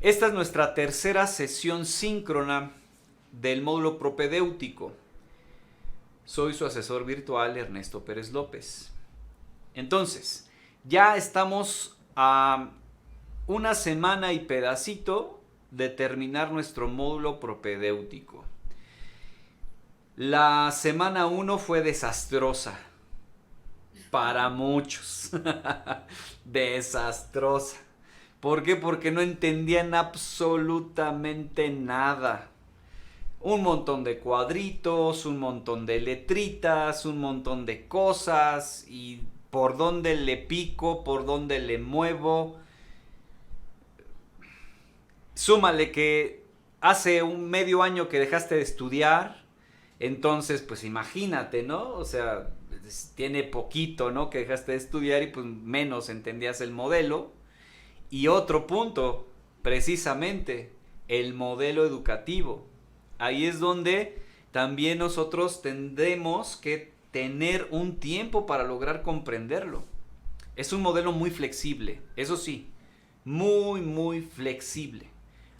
Esta es nuestra tercera sesión síncrona del módulo propedéutico. Soy su asesor virtual, Ernesto Pérez López. Entonces, ya estamos a una semana y pedacito de terminar nuestro módulo propedéutico. La semana 1 fue desastrosa. Para muchos. Desastrosa. ¿Por qué? Porque no entendían absolutamente nada. Un montón de cuadritos, un montón de letritas, un montón de cosas y por dónde le pico, por dónde le muevo. Súmale que hace un medio año que dejaste de estudiar, entonces pues imagínate, ¿no? O sea, tiene poquito, ¿no? Que dejaste de estudiar y pues menos entendías el modelo. Y otro punto, precisamente, el modelo educativo. Ahí es donde también nosotros tendremos que tener un tiempo para lograr comprenderlo. Es un modelo muy flexible, eso sí, muy flexible.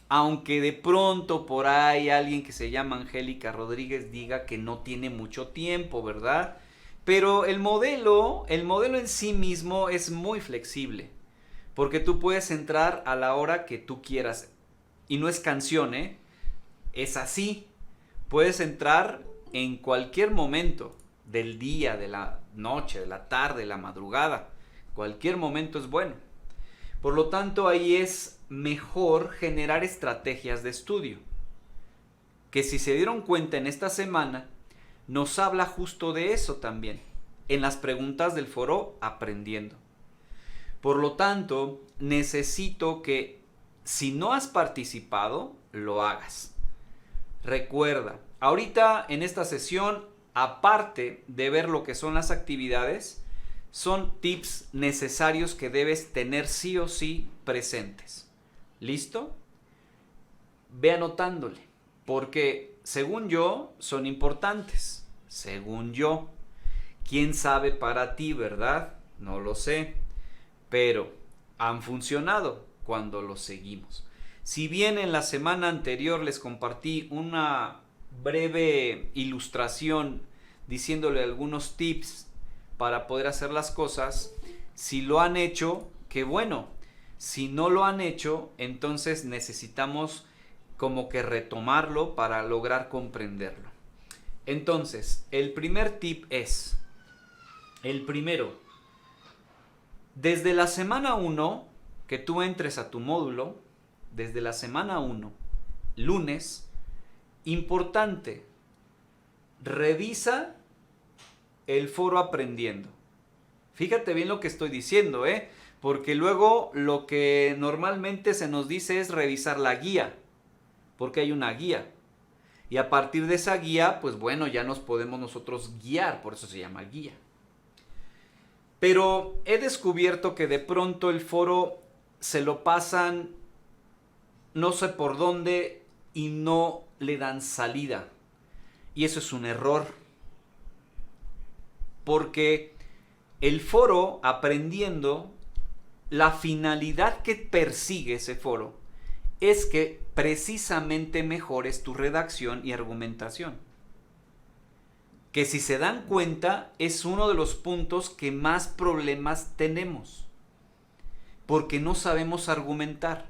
Aunque de pronto por ahí alguien que se llama Angélica Rodríguez diga que no tiene mucho tiempo, ¿verdad? Pero el modelo en sí mismo es muy flexible. Porque tú puedes entrar a la hora que tú quieras. Y no es canción, ¿eh? Es así. Puedes entrar en cualquier momento del día, de la noche, de la tarde, de la madrugada. Cualquier momento es bueno. Por lo tanto, ahí es mejor generar estrategias de estudio. Que si se dieron cuenta en esta semana, nos habla justo de eso también. En las preguntas del foro Aprendiendo. Por lo tanto, necesito que si no has participado, lo hagas. Recuerda, ahorita en esta sesión, aparte de ver lo que son las actividades, son tips necesarios que debes tener sí o sí presentes. ¿Listo? Ve anotándole, porque según yo son importantes. Según yo. ¿Quién sabe para ti, verdad? No lo sé. Pero han funcionado cuando los seguimos. Si bien en la semana anterior les compartí una breve ilustración diciéndole algunos tips para poder hacer las cosas, si lo han hecho, qué bueno. Si no lo han hecho, entonces necesitamos como que retomarlo para lograr comprenderlo. Entonces, el primer tip es, el primero, desde la semana 1 que tú entres a tu módulo, desde la semana 1, lunes, importante, revisa el foro Aprendiendo. Fíjate bien lo que estoy diciendo, porque luego lo que normalmente se nos dice es revisar la guía, porque hay una guía. Y a partir de esa guía, pues bueno, ya nos podemos nosotros guiar, por eso se llama guía. Pero he descubierto que de pronto el foro se lo pasan no sé por dónde y no le dan salida. Y eso es un error. Porque el foro Aprendiendo, la finalidad que persigue ese foro es que precisamente mejores tu redacción y argumentación. Que si se dan cuenta es uno de los puntos que más problemas tenemos, porque no sabemos argumentar.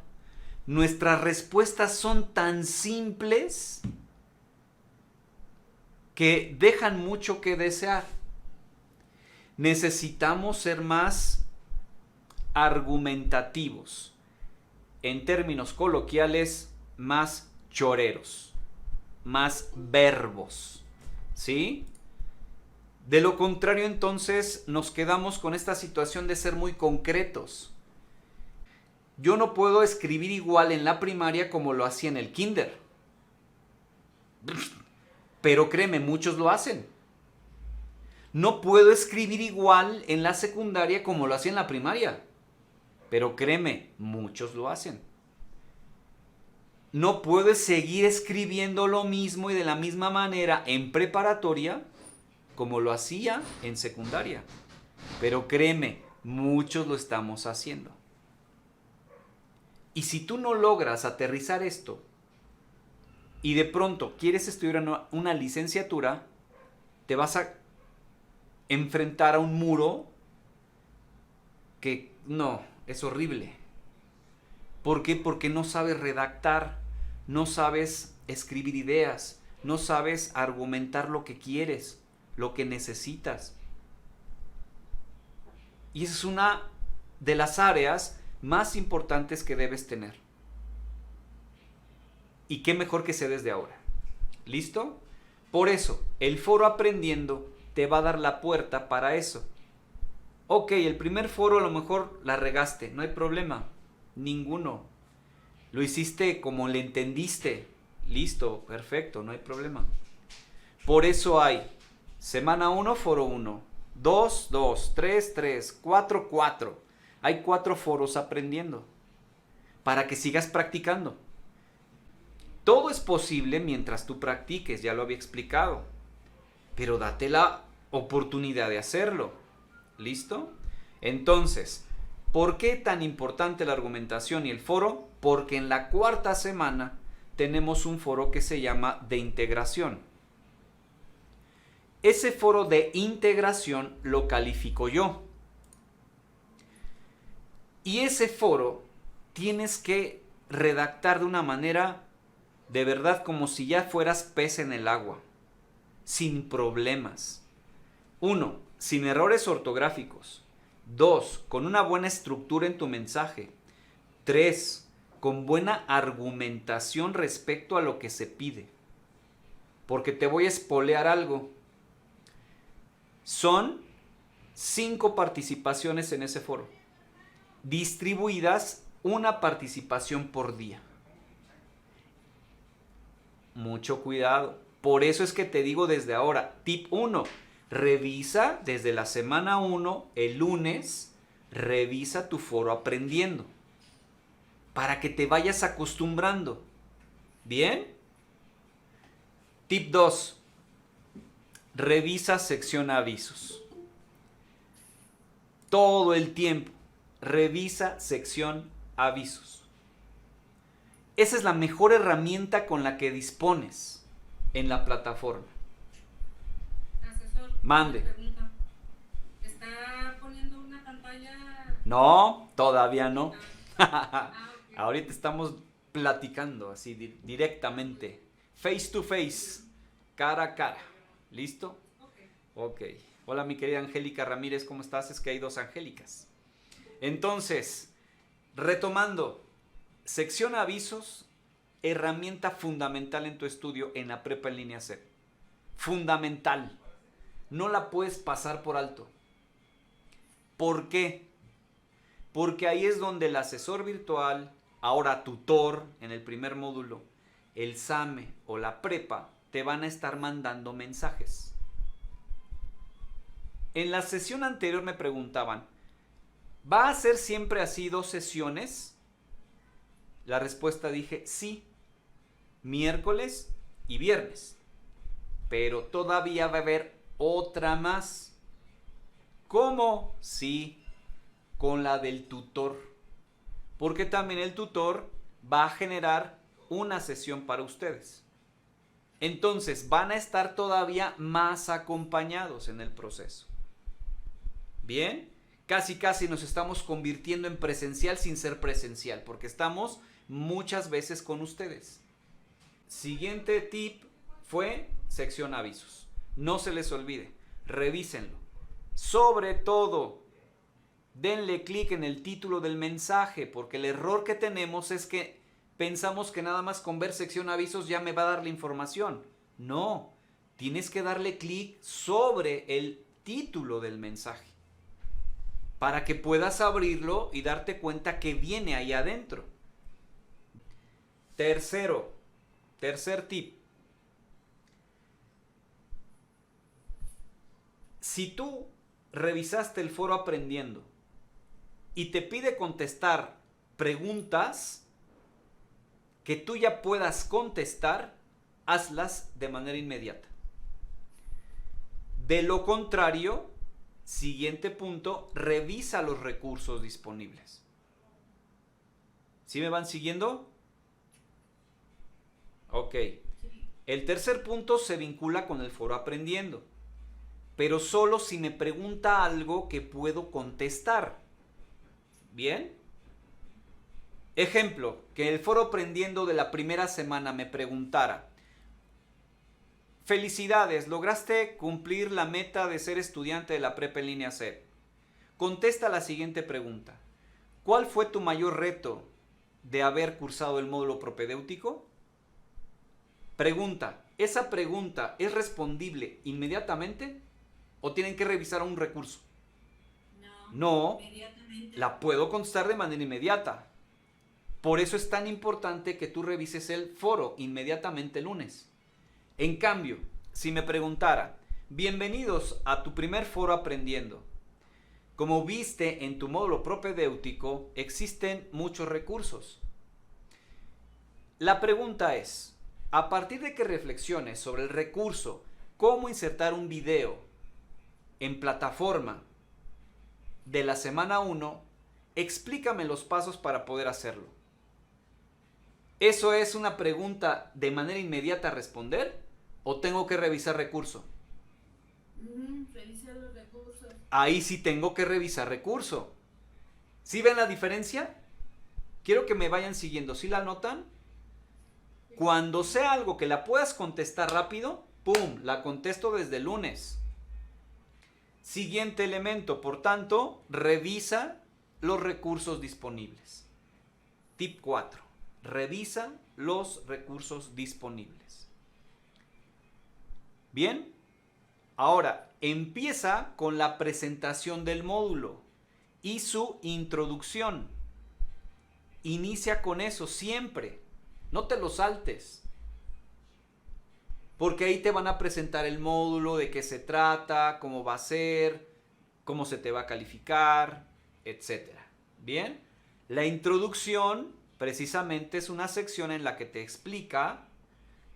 Nuestras respuestas son tan simples que dejan mucho que desear. Necesitamos ser más argumentativos, en términos coloquiales, más choreros, más verbos, ¿sí? De lo contrario, entonces, nos quedamos con esta situación de ser muy concretos. Yo no puedo escribir igual en la primaria como lo hacía en el kinder. Pero créeme, muchos lo hacen. No puedo escribir igual en la secundaria como lo hacía en la primaria. Pero créeme, muchos lo hacen. No puedo seguir escribiendo lo mismo y de la misma manera en preparatoria como lo hacía en secundaria. Pero créeme, muchos lo estamos haciendo. Y si tú no logras aterrizar esto y de pronto quieres estudiar una licenciatura, te vas a enfrentar a un muro que no, es horrible. ¿Por qué? Porque no sabes redactar, no sabes escribir ideas, no sabes argumentar lo que quieres, lo que necesitas. Y esa es una de las áreas más importantes que debes tener. Y qué mejor que sea desde ahora. ¿Listo? Por eso, el foro Aprendiendo te va a dar la puerta para eso. Ok, el primer foro a lo mejor la regaste, no hay problema, ninguno. Lo hiciste como le entendiste, listo, perfecto, no hay problema. Por eso hay semana 1, foro 1, 2, 2, 3, 3, 4, 4. Hay 4 foros Aprendiendo para que sigas practicando. Todo es posible mientras tú practiques, ya lo había explicado, pero date la oportunidad de hacerlo. ¿Listo? Entonces, ¿por qué tan importante la argumentación y el foro? Porque en la 4ª semana tenemos un foro que se llama de integración. Ese foro de integración lo califico yo. Y ese foro tienes que redactar de una manera de verdad como si ya fueras pez en el agua, sin problemas. 1, sin errores ortográficos. 2, con una buena estructura en tu mensaje. 3, con buena argumentación respecto a lo que se pide. Porque te voy a espolear algo. Son 5 participaciones en ese foro, distribuidas una participación por día. Mucho cuidado. Por eso es que te digo desde ahora, tip 1, revisa desde la semana 1, el lunes, revisa tu foro Aprendiendo, para que te vayas acostumbrando. ¿Bien? Tip 2, revisa sección avisos. Todo el tiempo, revisa sección avisos. Esa es la mejor herramienta con la que dispones en la plataforma. Asesor, mande. Pregunta. ¿Está poniendo una pantalla? No, todavía no. Okay. Ahorita estamos platicando así directamente, face to face, cara a cara. ¿Listo? Ok. Hola mi querida Angélica Ramírez, ¿cómo estás? Es que hay 2 Angélicas. Entonces, retomando, sección avisos, herramienta fundamental en tu estudio en la prepa en línea C. Fundamental. No la puedes pasar por alto. ¿Por qué? Porque ahí es donde el asesor virtual, ahora tutor en el primer módulo, el SAME o la prepa, te van a estar mandando mensajes. En la sesión anterior me preguntaban, ¿va a ser siempre así 2 sesiones? La respuesta dije, sí, miércoles y viernes. Pero todavía va a haber otra más. ¿Cómo? Sí, con la del tutor. Porque también el tutor va a generar una sesión para ustedes. Entonces van a estar todavía más acompañados en el proceso. Bien, casi nos estamos convirtiendo en presencial sin ser presencial, porque estamos muchas veces con ustedes. Siguiente tip fue sección avisos. No se les olvide, revísenlo. Sobre todo, denle clic en el título del mensaje, porque el error que tenemos es que pensamos que nada más con ver sección avisos ya me va a dar la información. No, tienes que darle clic sobre el título del mensaje para que puedas abrirlo y darte cuenta que viene ahí adentro. Tercer tip. Si tú revisaste el foro Aprendiendo y te pide contestar preguntas que tú ya puedas contestar, hazlas de manera inmediata. De lo contrario, siguiente punto, revisa los recursos disponibles. ¿Sí me van siguiendo? Ok. El tercer punto se vincula con el foro aprendiendo, pero solo si me pregunta algo que puedo contestar. ¿Bien? Ejemplo, que el foro aprendiendo de la primera semana me preguntara: felicidades, lograste cumplir la meta de ser estudiante de la prepa en línea C. Contesta la siguiente pregunta: ¿cuál fue tu mayor reto de haber cursado el módulo propedéutico? Pregunta: ¿esa pregunta es respondible inmediatamente o tienen que revisar un recurso? No, la puedo contestar de manera inmediata. Por eso es tan importante que tú revises el foro inmediatamente el lunes. En cambio, si me preguntara: bienvenidos a tu primer foro aprendiendo. Como viste en tu módulo propedéutico, existen muchos recursos. La pregunta es: a partir de que reflexiones sobre el recurso, cómo insertar un video en plataforma de la semana 1, explícame los pasos para poder hacerlo. ¿Eso es una pregunta de manera inmediata a responder o tengo que revisar recurso? Revisa los recursos. Ahí sí tengo que revisar recurso. ¿Sí ven la diferencia? Quiero que me vayan siguiendo. ¿Sí la notan? Cuando sea algo que la puedas contestar rápido, ¡pum!, la contesto desde el lunes. Siguiente elemento, por tanto, revisa los recursos disponibles. Tip 4. Revisa los recursos disponibles. Bien, ahora empieza con la presentación del módulo y su introducción. Inicia con eso siempre. No te lo saltes. Porque ahí te van a presentar el módulo, de qué se trata, cómo va a ser, cómo se te va a calificar, etc. Bien, la introducción precisamente es una sección en la que te explica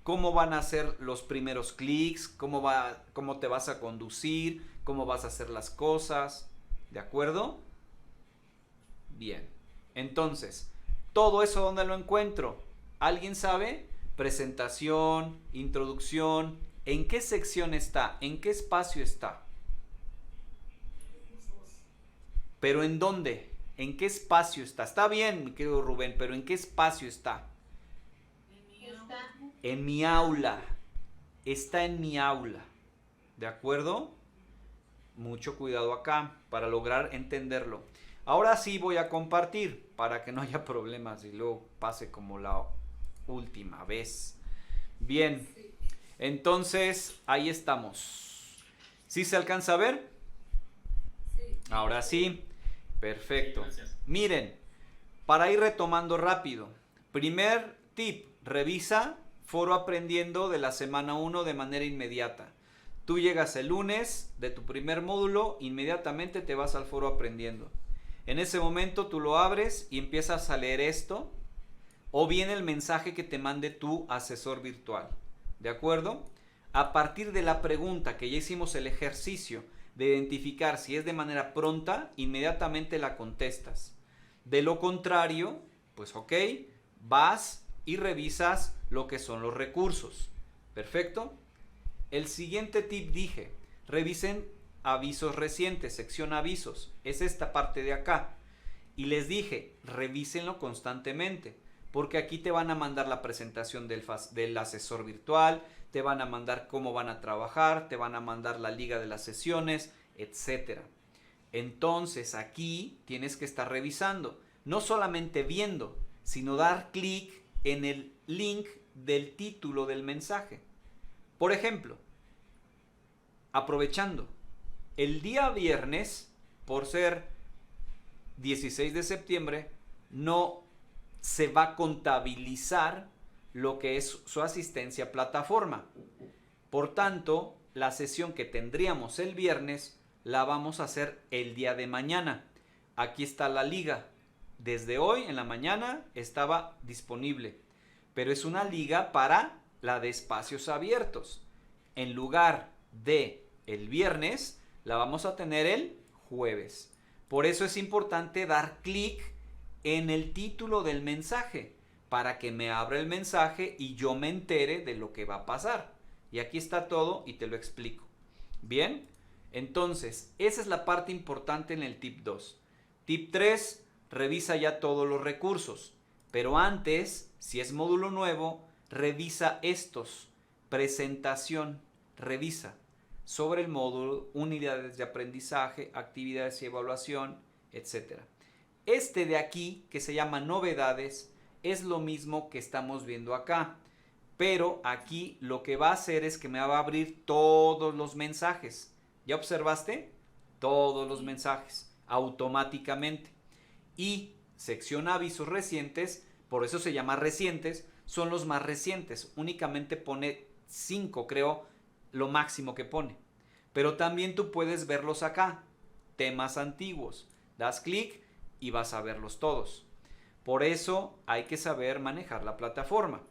cómo van a ser los primeros clics, cómo te vas a conducir, cómo vas a hacer las cosas. ¿De acuerdo? Bien. Entonces, ¿todo eso dónde lo encuentro? ¿Alguien sabe? Presentación, introducción. ¿En qué sección está? ¿En qué espacio está? ¿Pero en dónde? ¿En qué espacio está? Está bien, mi querido Rubén, pero ¿en qué espacio está? En mi aula. Está en mi aula. ¿De acuerdo? Mucho cuidado acá para lograr entenderlo. Ahora sí voy a compartir para que no haya problemas y luego pase como la última vez. Bien, entonces ahí estamos. ¿Sí se alcanza a ver? Sí. Ahora sí. Perfecto. Sí, gracias. Miren, para ir retomando rápido. Primer tip, revisa foro aprendiendo de la semana 1 de manera inmediata. Tú llegas el lunes de tu primer módulo, inmediatamente te vas al foro aprendiendo. En ese momento tú lo abres y empiezas a leer esto, o bien el mensaje que te mande tu asesor virtual. ¿De acuerdo? A partir de la pregunta que ya hicimos el ejercicio de identificar si es de manera pronta, inmediatamente la contestas. De lo contrario, pues ok, vas y revisas lo que son los recursos. ¿Perfecto? El siguiente tip dije, revisen avisos recientes, sección avisos. Es esta parte de acá. Y les dije, revísenlo constantemente, porque aquí te van a mandar la presentación del asesor virtual, te van a mandar cómo van a trabajar, te van a mandar la liga de las sesiones, etc. Entonces aquí tienes que estar revisando, no solamente viendo, sino dar clic en el link del título del mensaje. Por ejemplo, aprovechando, el día viernes, por ser 16 de septiembre, no se va a contabilizar lo que es su asistencia a plataforma. Por tanto, la sesión que tendríamos el viernes la vamos a hacer el día de mañana. Aquí está la liga. Desde hoy en la mañana estaba disponible, pero es una liga para la de espacios abiertos. En lugar de el viernes, la vamos a tener el jueves. Por eso es importante dar clic en el título del mensaje, para que me abra el mensaje y yo me entere de lo que va a pasar. Y aquí está todo y te lo explico. Bien, entonces, esa es la parte importante en el tip 2. Tip 3, revisa ya todos los recursos. Pero antes, si es módulo nuevo, revisa estos. Presentación, revisa sobre el módulo, unidades de aprendizaje, actividades y evaluación, etc. Este de aquí, que se llama novedades, es lo mismo que estamos viendo acá. Pero aquí lo que va a hacer es que me va a abrir todos los mensajes. ¿Ya observaste? Todos los mensajes, automáticamente. Y sección avisos recientes, por eso se llama recientes, son los más recientes. Únicamente pone 5, creo, lo máximo que pone. Pero también tú puedes verlos acá, temas antiguos. Das clic y vas a verlos todos. Por eso hay que saber manejar la plataforma.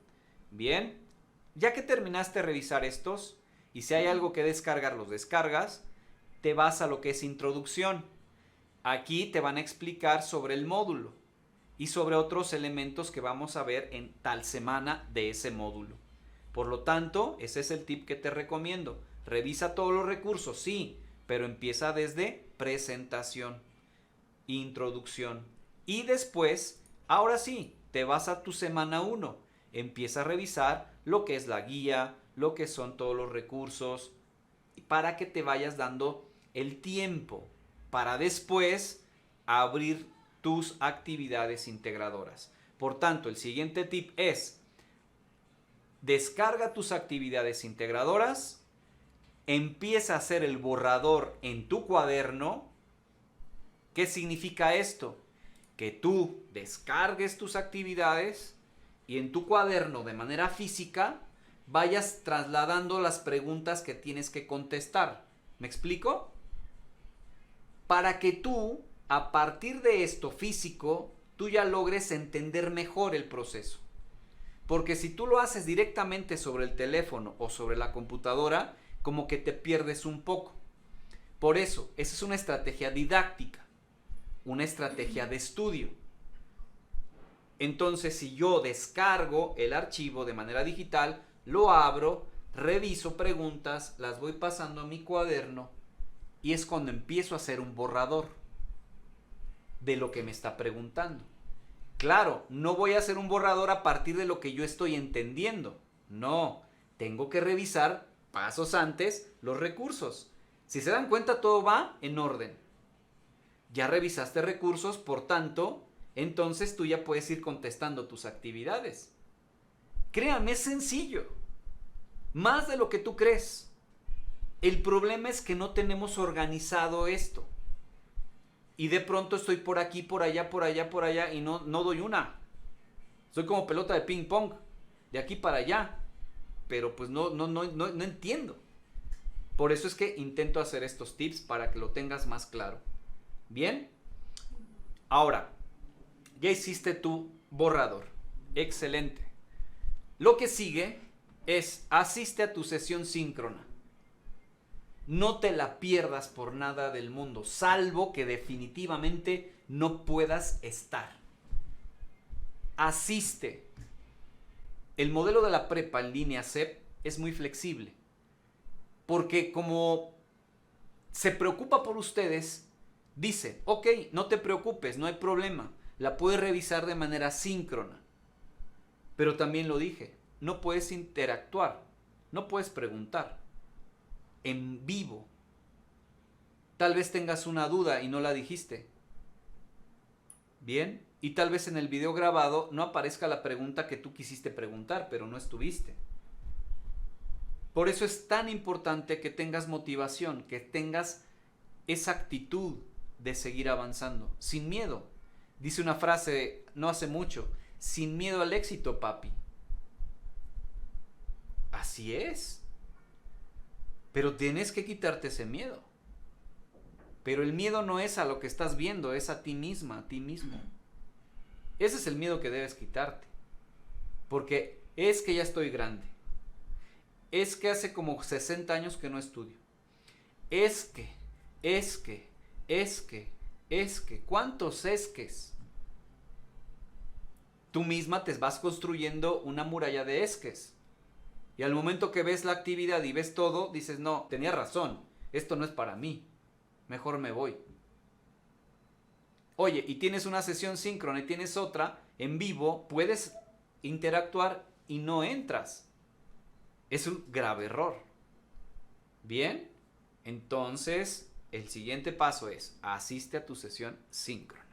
Bien, ya que terminaste de revisar estos, y si hay algo que descargar, los descargas, te vas a lo que es introducción. Aquí te van a explicar sobre el módulo y sobre otros elementos que vamos a ver en tal semana de ese módulo. Por lo tanto, ese es el tip que te recomiendo. Revisa todos los recursos, sí, pero empieza desde presentación, introducción. Y después, ahora sí, te vas a tu semana 1. Empieza a revisar lo que es la guía, lo que son todos los recursos, para que te vayas dando el tiempo para después abrir tus actividades integradoras. Por tanto, el siguiente tip es: descarga tus actividades integradoras, empieza a hacer el borrador en tu cuaderno. ¿Qué significa esto? Que tú descargues tus actividades y en tu cuaderno de manera física vayas trasladando las preguntas que tienes que contestar. ¿Me explico? Para que tú, a partir de esto físico, tú ya logres entender mejor el proceso. Porque si tú lo haces directamente sobre el teléfono o sobre la computadora, como que te pierdes un poco. Por eso, esa es una estrategia didáctica, una estrategia de estudio. Entonces, si yo descargo el archivo de manera digital, lo abro, reviso preguntas, las voy pasando a mi cuaderno y es cuando empiezo a hacer un borrador de lo que me está preguntando. Claro, no voy a hacer un borrador a partir de lo que yo estoy entendiendo. No, tengo que revisar pasos antes los recursos. Si se dan cuenta, todo va en orden. Ya revisaste recursos, por tanto, entonces tú ya puedes ir contestando tus actividades. Créame, es sencillo. Más de lo que tú crees. El problema es que no tenemos organizado esto. Y de pronto estoy por aquí, por allá, por allá, por allá y no doy una. Soy como pelota de ping pong, de aquí para allá. Pero pues no entiendo. Por eso es que intento hacer estos tips para que lo tengas más claro. ¿Bien? Ahora, ya hiciste tu borrador. Excelente. Lo que sigue es: asiste a tu sesión síncrona. No te la pierdas por nada del mundo, salvo que definitivamente no puedas estar. Asiste. El modelo de la prepa en línea CEP es muy flexible, porque como se preocupa por ustedes, dice: ok, no te preocupes, no hay problema, la puedes revisar de manera síncrona. Pero también lo dije, no puedes interactuar, no puedes preguntar en vivo. Tal vez tengas una duda y no la dijiste. Bien, y tal vez en el video grabado no aparezca la pregunta que tú quisiste preguntar, pero no estuviste. Por eso es tan importante que tengas motivación, que tengas esa actitud de seguir avanzando, sin miedo. Dice una frase no hace mucho: sin miedo al éxito, papi. Así es. Pero tienes que quitarte ese miedo. Pero el miedo no es a lo que estás viendo, es a ti misma, a ti mismo. Ese es el miedo que debes quitarte. Porque es que ya estoy grande. Es que hace como 60 años que no estudio. Es que. ¿Cuántos es que? tú misma te vas construyendo una muralla de esques. Y al momento que ves la actividad y ves todo, dices, no, tenía razón, esto no es para mí, mejor me voy. Oye, y tienes una sesión síncrona y tienes otra en vivo, puedes interactuar y no entras. Es un grave error. Bien, entonces el siguiente paso es asiste a tu sesión síncrona.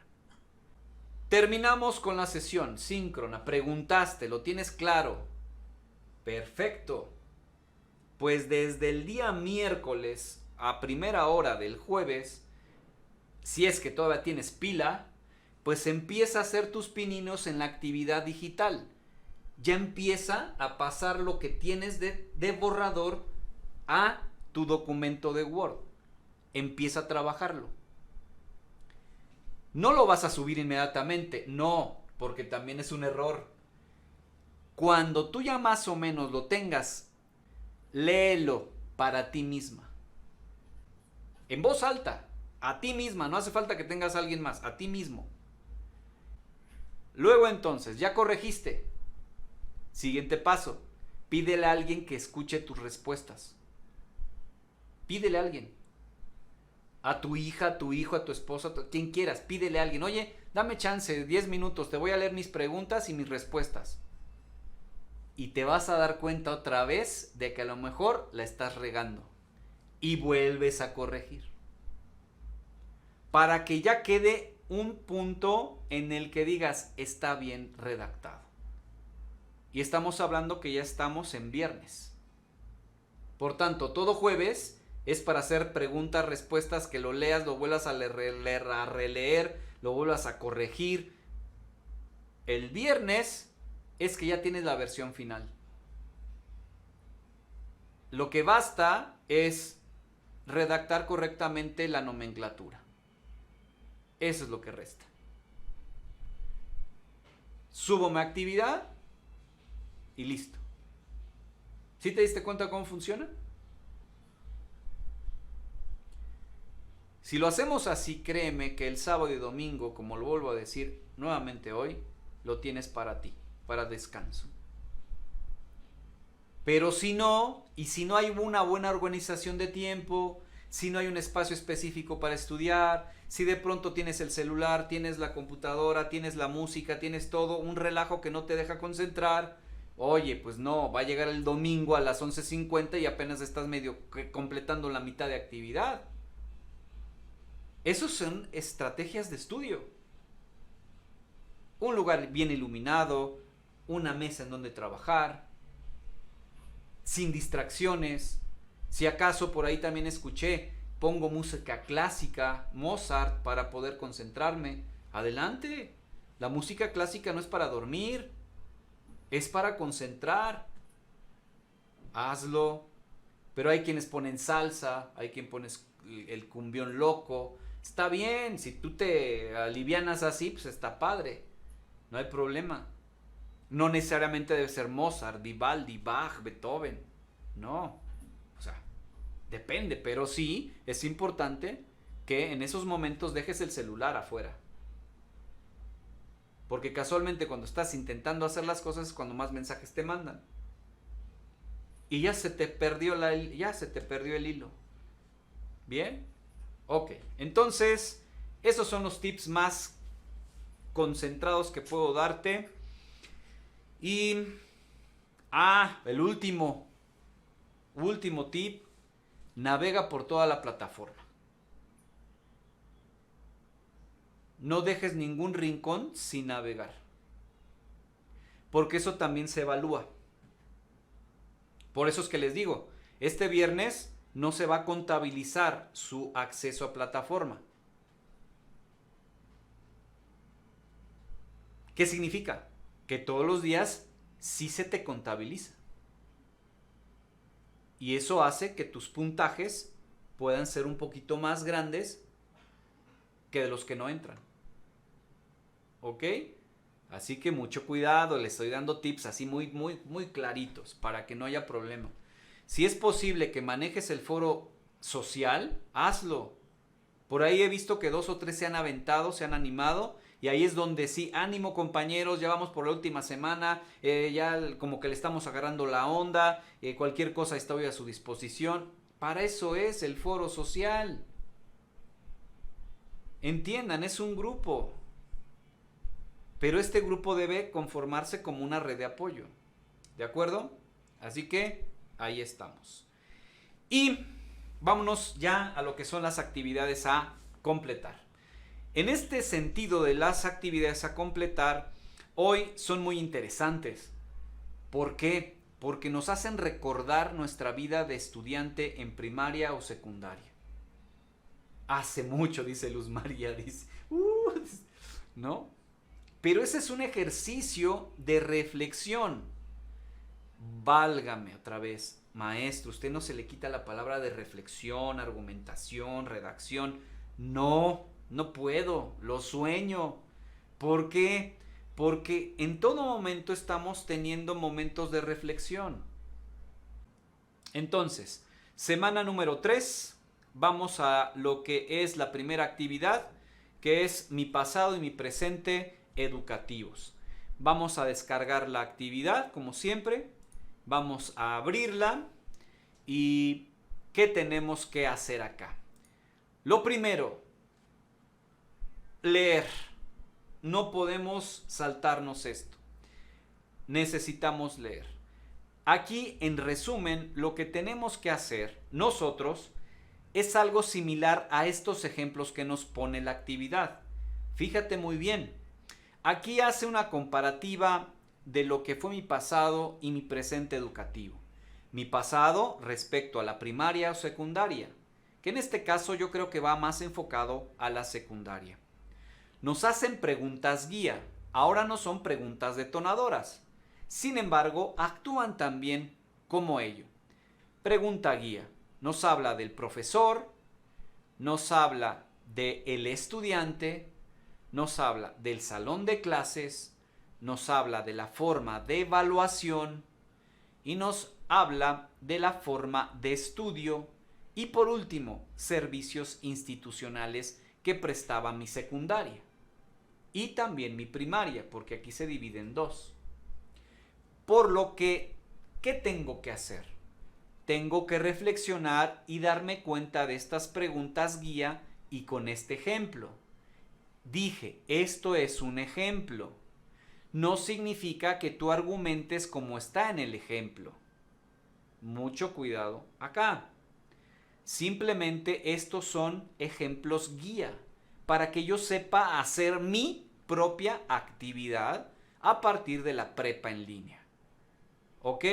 Terminamos con la sesión síncrona. Preguntaste, ¿lo tienes claro? Perfecto. Pues desde el día miércoles a primera hora del jueves, si es que todavía tienes pila, pues empieza a hacer tus pininos en la actividad digital. Ya empieza a pasar lo que tienes de borrador a tu documento de Word. Empieza a trabajarlo. No lo vas a subir inmediatamente, no, porque también es un error. Cuando tú ya más o menos lo tengas, léelo para ti misma. En voz alta, a ti misma, no hace falta que tengas a alguien más, a ti mismo. Luego entonces, ya corregiste. Siguiente paso, pídele a alguien que escuche tus respuestas. Pídele a alguien. A tu hija, a tu hijo, a tu esposa, a quien quieras, pídele a alguien. Oye, dame chance, 10 minutos, te voy a leer mis preguntas y mis respuestas. Y te vas a dar cuenta otra vez de que a lo mejor la estás regando. Y vuelves a corregir. Para que ya quede un punto en el que digas, está bien redactado. Y estamos hablando que ya estamos en viernes. Por tanto, todo jueves es para hacer preguntas, respuestas, que lo leas, lo vuelvas a releer, lo vuelvas a corregir. El viernes es que ya tienes la versión final. Lo que basta es redactar correctamente la nomenclatura. Eso es lo que resta. Subo mi actividad y listo. ¿Sí te diste cuenta cómo funciona? Si lo hacemos así, créeme que el sábado y domingo, como lo vuelvo a decir nuevamente hoy, lo tienes para ti, para descanso. Pero si no, y si no hay una buena organización de tiempo, si no hay un espacio específico para estudiar, si de pronto tienes el celular, tienes la computadora, tienes la música, tienes todo, un relajo que no te deja concentrar, oye, pues no, va a llegar el domingo a las 11:50 y apenas estás medio completando la mitad de actividad. Esas son estrategias de estudio. Un lugar bien iluminado, una mesa en donde trabajar, sin distracciones. Si acaso por ahí también escuché, pongo música clásica, Mozart, para poder concentrarme. Adelante. La música clásica no es para dormir, es para concentrar. Hazlo. Pero hay quienes ponen salsa, hay quien pones el cumbión loco. Está bien, si tú te alivianas así, pues está padre. No hay problema. No necesariamente debe ser Mozart, Vivaldi, Bach, Beethoven. No. O sea, depende, pero sí es importante que en esos momentos dejes el celular afuera. Porque casualmente cuando estás intentando hacer las cosas es cuando más mensajes te mandan. Y ya se te perdió el hilo. ¿Bien? Ok, entonces esos son los tips más concentrados que puedo darte. Y el último tip, navega por toda la plataforma. No dejes ningún rincón sin navegar, porque eso también se evalúa. Por eso es que les digo, este viernes no se va a contabilizar su acceso a plataforma. ¿Qué significa? Que todos los días sí se te contabiliza. Y eso hace que tus puntajes puedan ser un poquito más grandes que de los que no entran. ¿Ok? Así que mucho cuidado, les estoy dando tips así muy claritos para que no haya problema. Si es posible que manejes el foro social, hazlo. Por ahí he visto que 2 o 3 se han aventado, se han animado Y ahí es donde sí, ánimo compañeros, ya vamos por la última semana, ya como que le estamos agarrando la onda, cualquier cosa está hoy a su disposición. Para eso es el foro social. Entiendan, es un grupo. Pero este grupo debe conformarse como una red de apoyo. ¿De acuerdo? Así que ahí estamos. Y vámonos ya a lo que son las actividades a completar. En este sentido de las actividades a completar, hoy son muy interesantes. ¿Por qué? Porque nos hacen recordar nuestra vida de estudiante en primaria o secundaria. Hace mucho, dice Luz María, dice. ¿No? Pero ese es un ejercicio de reflexión. Válgame otra vez, maestro, usted no se le quita la palabra de reflexión, argumentación, redacción. No, no puedo, lo sueño. ¿Por qué? Porque en todo momento estamos teniendo momentos de reflexión. Entonces, semana número 3, vamos a lo que es la primera actividad, que es mi pasado y mi presente educativos. Vamos a descargar la actividad, como siempre. Vamos a abrirla. ¿Y qué tenemos que hacer acá? Lo primero, leer. No podemos saltarnos esto. Necesitamos leer. Aquí, en resumen, lo que tenemos que hacer nosotros es algo similar a estos ejemplos que nos pone la actividad. Fíjate muy bien. Aquí hace una comparativa de lo que fue mi pasado y mi presente educativo. Mi pasado respecto a la primaria o secundaria, que en este caso yo creo que va más enfocado a la secundaria. Nos hacen preguntas guía. Ahora no son preguntas detonadoras. Sin embargo, actúan también como ello. Pregunta guía. Nos habla del profesor, nos habla del estudiante, nos habla del salón de clases, nos habla de la forma de evaluación y nos habla de la forma de estudio y por último, servicios institucionales que prestaba mi secundaria y también mi primaria, porque aquí se divide en dos. Por lo que, ¿qué tengo que hacer? Tengo que reflexionar y darme cuenta de estas preguntas guía y con este ejemplo. Dije, esto es un ejemplo. No significa que tú argumentes como está en el ejemplo. Mucho cuidado acá. Simplemente estos son ejemplos guía para que yo sepa hacer mi propia actividad a partir de la prepa en línea. ¿Ok?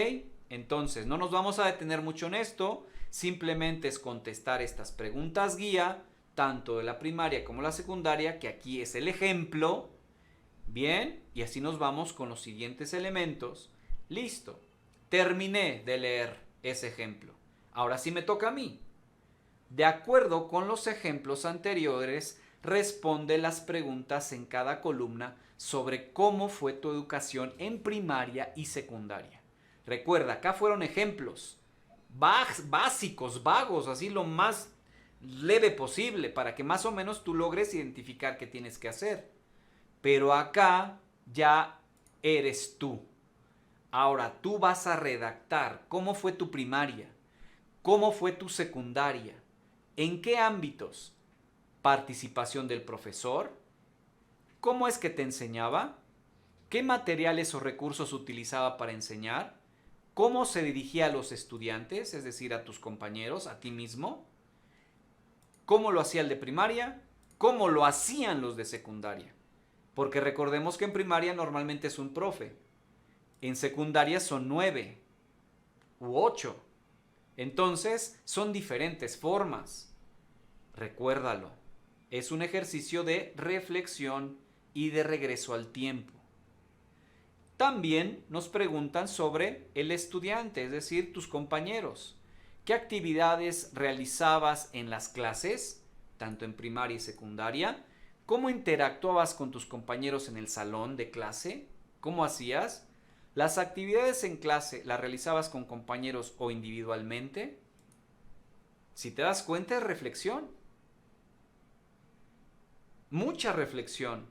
Entonces, no nos vamos a detener mucho en esto. Simplemente es contestar estas preguntas guía, tanto de la primaria como la secundaria, que aquí es el ejemplo. Bien, y así nos vamos con los siguientes elementos. Listo. Terminé de leer ese ejemplo. Ahora sí me toca a mí. De acuerdo con los ejemplos anteriores, responde las preguntas en cada columna sobre cómo fue tu educación en primaria y secundaria. Recuerda, acá fueron ejemplos básicos, vagos, así lo más leve posible, para que más o menos tú logres identificar qué tienes que hacer. Pero acá ya eres tú. Ahora tú vas a redactar cómo fue tu primaria, cómo fue tu secundaria, en qué ámbitos. Participación del profesor, cómo es que te enseñaba, qué materiales o recursos utilizaba para enseñar, cómo se dirigía a los estudiantes, es decir, a tus compañeros, a ti mismo, cómo lo hacía el de primaria, cómo lo hacían los de secundaria. Porque recordemos que en primaria normalmente es un profe, en secundaria son 9 u 8. Entonces son diferentes formas. Recuérdalo, es un ejercicio de reflexión y de regreso al tiempo. También nos preguntan sobre el estudiante, es decir, tus compañeros. ¿Qué actividades realizabas en las clases, tanto en primaria y secundaria? ¿Cómo interactuabas con tus compañeros en el salón de clase? ¿Cómo hacías? ¿Las actividades en clase las realizabas con compañeros o individualmente? Si te das cuenta, es reflexión. Mucha reflexión.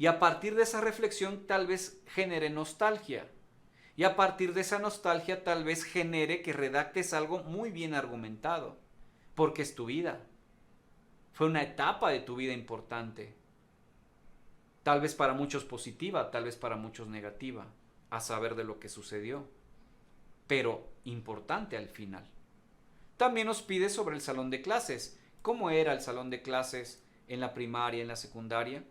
Y a partir de esa reflexión tal vez genere nostalgia. Y a partir de esa nostalgia tal vez genere que redactes algo muy bien argumentado. Porque es tu vida. Fue una etapa de tu vida importante. Tal vez para muchos positiva, tal vez para muchos negativa. A saber de lo que sucedió. Pero importante al final. También nos pide sobre el salón de clases. ¿Cómo era el salón de clases en la primaria, en la secundaria?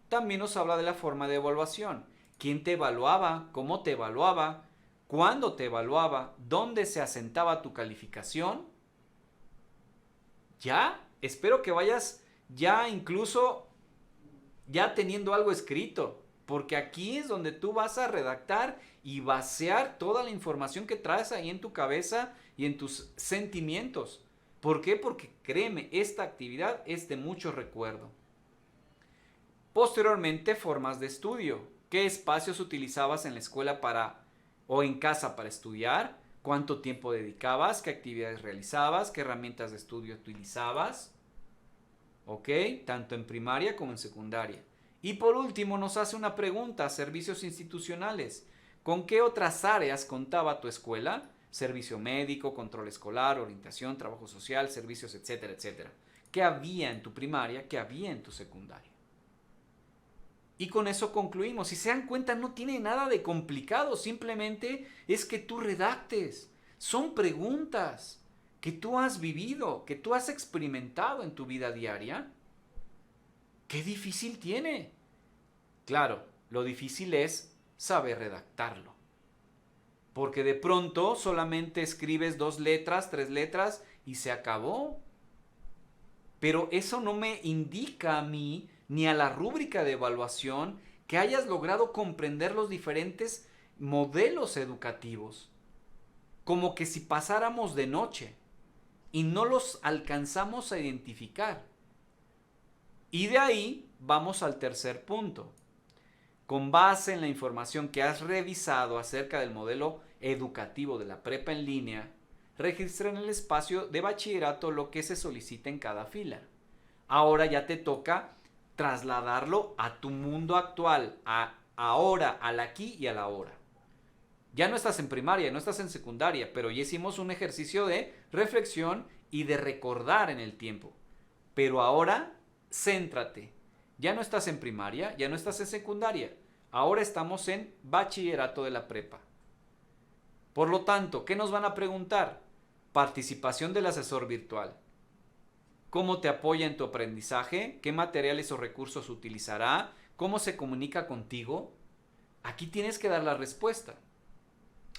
También nos habla de la forma de evaluación. ¿Quién te evaluaba? ¿Cómo te evaluaba? ¿Cuándo te evaluaba? ¿Dónde se asentaba tu calificación? Ya, espero que vayas ya incluso ya teniendo algo escrito, porque aquí es donde tú vas a redactar y vaciar toda la información que traes ahí en tu cabeza y en tus sentimientos. ¿Por qué? Porque créeme, esta actividad es de mucho recuerdo. Posteriormente, formas de estudio. ¿Qué espacios utilizabas en la escuela o en casa para estudiar? ¿Cuánto tiempo dedicabas? ¿Qué actividades realizabas? ¿Qué herramientas de estudio utilizabas? ¿Ok? Tanto en primaria como en secundaria. Y por último nos hace una pregunta, servicios institucionales. ¿Con qué otras áreas contaba tu escuela? Servicio médico, control escolar, orientación, trabajo social, servicios, etcétera, etcétera. ¿Qué había en tu primaria? ¿Qué había en tu secundaria? Y con eso concluimos. Si se dan cuenta, no tiene nada de complicado, simplemente es que tú redactes. Son preguntas que tú has vivido, que tú has experimentado en tu vida diaria. ¿Qué difícil tiene? Claro, lo difícil es saber redactarlo. Porque de pronto solamente escribes 2 letras, 3 letras y se acabó. Pero eso no me indica a mí ni a la rúbrica de evaluación que hayas logrado comprender los diferentes modelos educativos. Como que si pasáramos de noche y no los alcanzamos a identificar. Y de ahí vamos al tercer punto. Con base en la información que has revisado acerca del modelo educativo de la prepa en línea, registra en el espacio de bachillerato lo que se solicita en cada fila. Ahora ya te toca trasladarlo a tu mundo actual, ahora, al aquí y a la ahora. Ya no estás en primaria, no estás en secundaria, pero ya hicimos un ejercicio de reflexión y de recordar en el tiempo. Pero ahora, céntrate. Ya no estás en primaria, ya no estás en secundaria. Ahora estamos en bachillerato de la prepa. Por lo tanto, ¿qué nos van a preguntar? Participación del asesor virtual. ¿Cómo te apoya en tu aprendizaje? ¿Qué materiales o recursos utilizará? ¿Cómo se comunica contigo? Aquí tienes que dar la respuesta.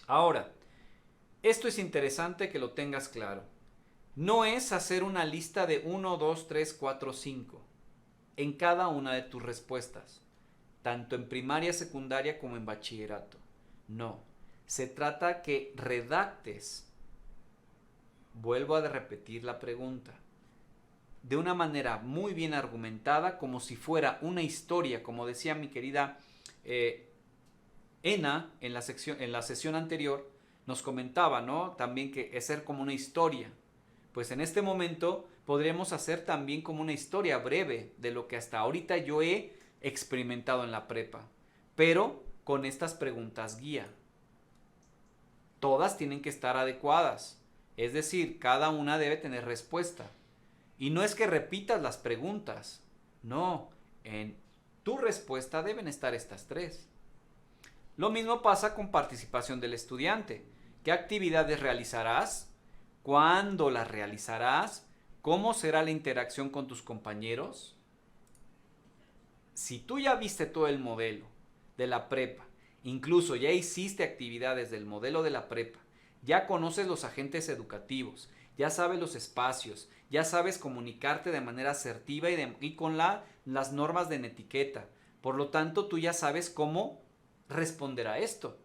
Ahora, esto es interesante que lo tengas claro. No es hacer una lista de 1, 2, 3, 4, 5 en cada una de tus respuestas, tanto en primaria, secundaria como en bachillerato. No, se trata que redactes, vuelvo a repetir la pregunta, de una manera muy bien argumentada, como si fuera una historia, como decía mi querida Ena en la sesión anterior, nos comentaba, ¿no? También que es ser como una historia. Pues en este momento podremos hacer también como una historia breve de lo que hasta ahorita yo he experimentado en la prepa, pero con estas preguntas guía. Todas tienen que estar adecuadas, es decir, cada una debe tener respuesta. Y no es que repitas las preguntas, no, en tu respuesta deben estar estas 3. Lo mismo pasa con participación del estudiante. ¿Qué actividades realizarás? ¿Cuándo las realizarás? ¿Cómo será la interacción con tus compañeros? Si tú ya viste todo el modelo de la prepa, incluso ya hiciste actividades del modelo de la prepa, ya conoces los agentes educativos, ya sabes los espacios, ya sabes comunicarte de manera asertiva y con las normas de etiqueta. Por lo tanto, tú ya sabes cómo responder a esto.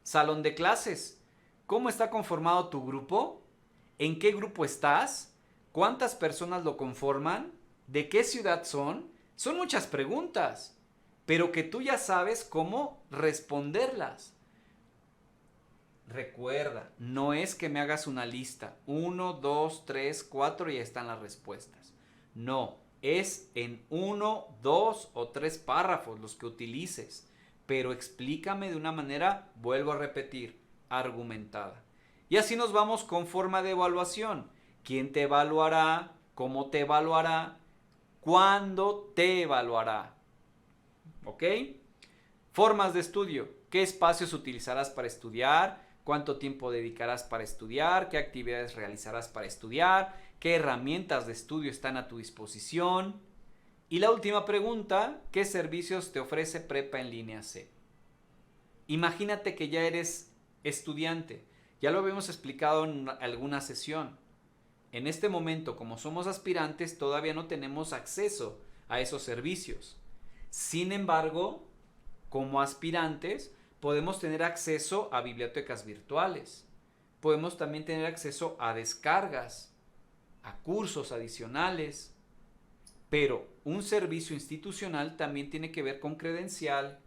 Salón de clases. ¿Cómo está conformado tu grupo? ¿En qué grupo estás? ¿Cuántas personas lo conforman? ¿De qué ciudad son? Son muchas preguntas, pero que tú ya sabes cómo responderlas. Recuerda, no es que me hagas una lista, 1, 2, 3, 4 y ahí están las respuestas. No, es en 1, 2 o 3 párrafos los que utilices, pero explícame de una manera, vuelvo a repetir, argumentada. Y así nos vamos con forma de evaluación. ¿Quién te evaluará? ¿Cómo te evaluará? ¿Cuándo te evaluará? ¿Ok? Formas de estudio. ¿Qué espacios utilizarás para estudiar? ¿Cuánto tiempo dedicarás para estudiar? ¿Qué actividades realizarás para estudiar? ¿Qué herramientas de estudio están a tu disposición? Y la última pregunta, ¿qué servicios te ofrece Prepa en Línea C? Imagínate que ya eres estudiante. Ya lo habíamos explicado en alguna sesión. En este momento, como somos aspirantes, todavía no tenemos acceso a esos servicios. Sin embargo, como aspirantes, podemos tener acceso a bibliotecas virtuales. Podemos también tener acceso a descargas, a cursos adicionales. Pero un servicio institucional también tiene que ver con credencial,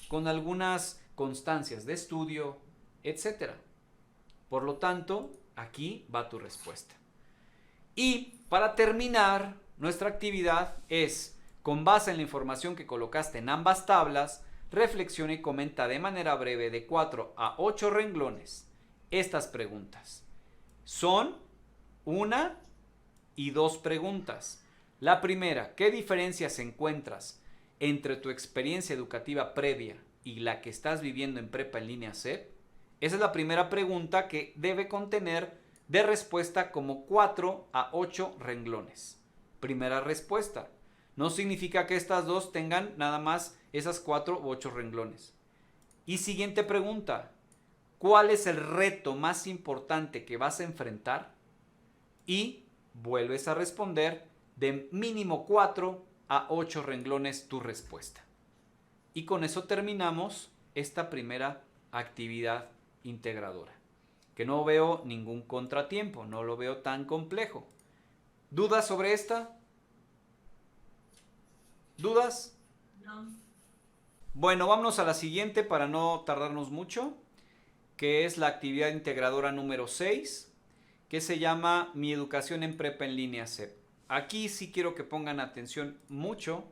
con algunas constancias de estudio, etc. Por lo tanto, aquí va tu respuesta. Y para terminar, nuestra actividad es, con base en la información que colocaste en ambas tablas, reflexiona y comenta de manera breve de 4 a 8 renglones estas preguntas. Son 1 y 2 preguntas. La primera, ¿qué diferencias encuentras entre tu experiencia educativa previa y la que estás viviendo en Prepa en Línea C? Esa es la primera pregunta que debe contener de respuesta como 4 a 8 renglones. Primera respuesta. No significa que estas dos tengan nada más esas 4 u 8 renglones. Y siguiente pregunta. ¿Cuál es el reto más importante que vas a enfrentar? Y vuelves a responder de mínimo 4 a 8 renglones tu respuesta. Y con eso terminamos esta primera actividad integradora. Que no veo ningún contratiempo, no lo veo tan complejo. ¿Dudas sobre esta? ¿Dudas? No. Bueno, vámonos a la siguiente para no tardarnos mucho, que es la actividad integradora número 6, que se llama Mi educación en Prepa en Línea C. Aquí sí quiero que pongan atención mucho,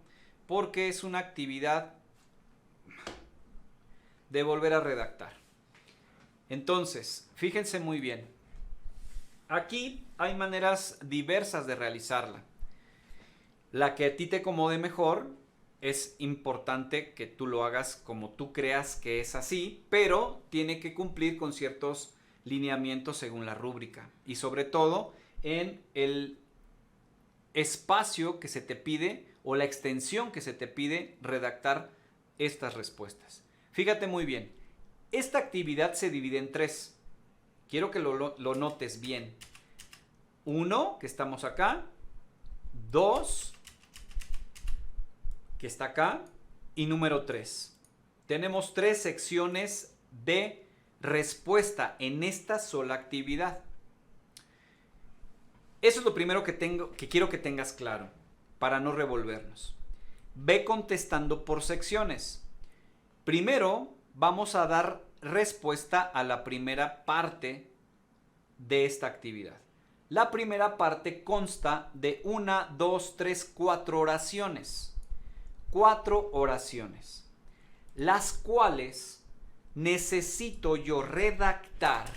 porque es una actividad de volver a redactar. Entonces, fíjense muy bien. Aquí hay maneras diversas de realizarla. La que a ti te acomode mejor, es importante que tú lo hagas como tú creas que es así, pero tiene que cumplir con ciertos lineamientos según la rúbrica. Y sobre todo en el espacio que se te pide o la extensión que se te pide redactar estas respuestas. Fíjate muy bien. Esta actividad se divide en 3. Quiero que lo notes bien. 1, que estamos acá. 2, que está acá. Y número 3. Tenemos 3 secciones de respuesta en esta sola actividad. Eso es lo primero que quiero que tengas claro, para no revolvernos. Ve contestando por secciones. Primero, vamos a dar respuesta a la primera parte de esta actividad. La primera parte consta de 1, 2, 3, 4 oraciones. 4 oraciones, las cuales necesito yo redactar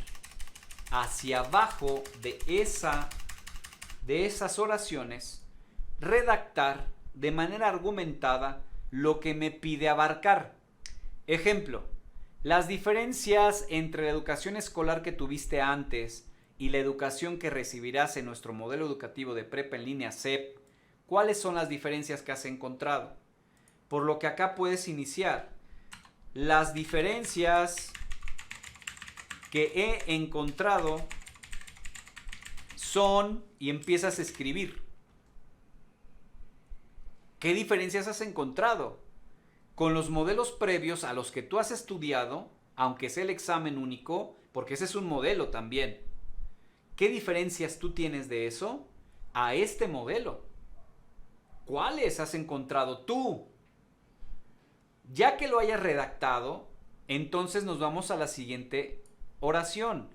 hacia abajo de esas oraciones, redactar de manera argumentada lo que me pide abarcar. Ejemplo, las diferencias entre la educación escolar que tuviste antes y la educación que recibirás en nuestro modelo educativo de Prepa en Línea C, ¿cuáles son las diferencias que has encontrado? Por lo que acá puedes iniciar. Las diferencias que he encontrado son, y empiezas a escribir. ¿Qué diferencias has encontrado con los modelos previos a los que tú has estudiado, aunque sea el examen único, porque ese es un modelo también? ¿Qué diferencias tú tienes de eso a este modelo? ¿Cuáles has encontrado tú? Ya que lo hayas redactado, entonces nos vamos a la siguiente oración.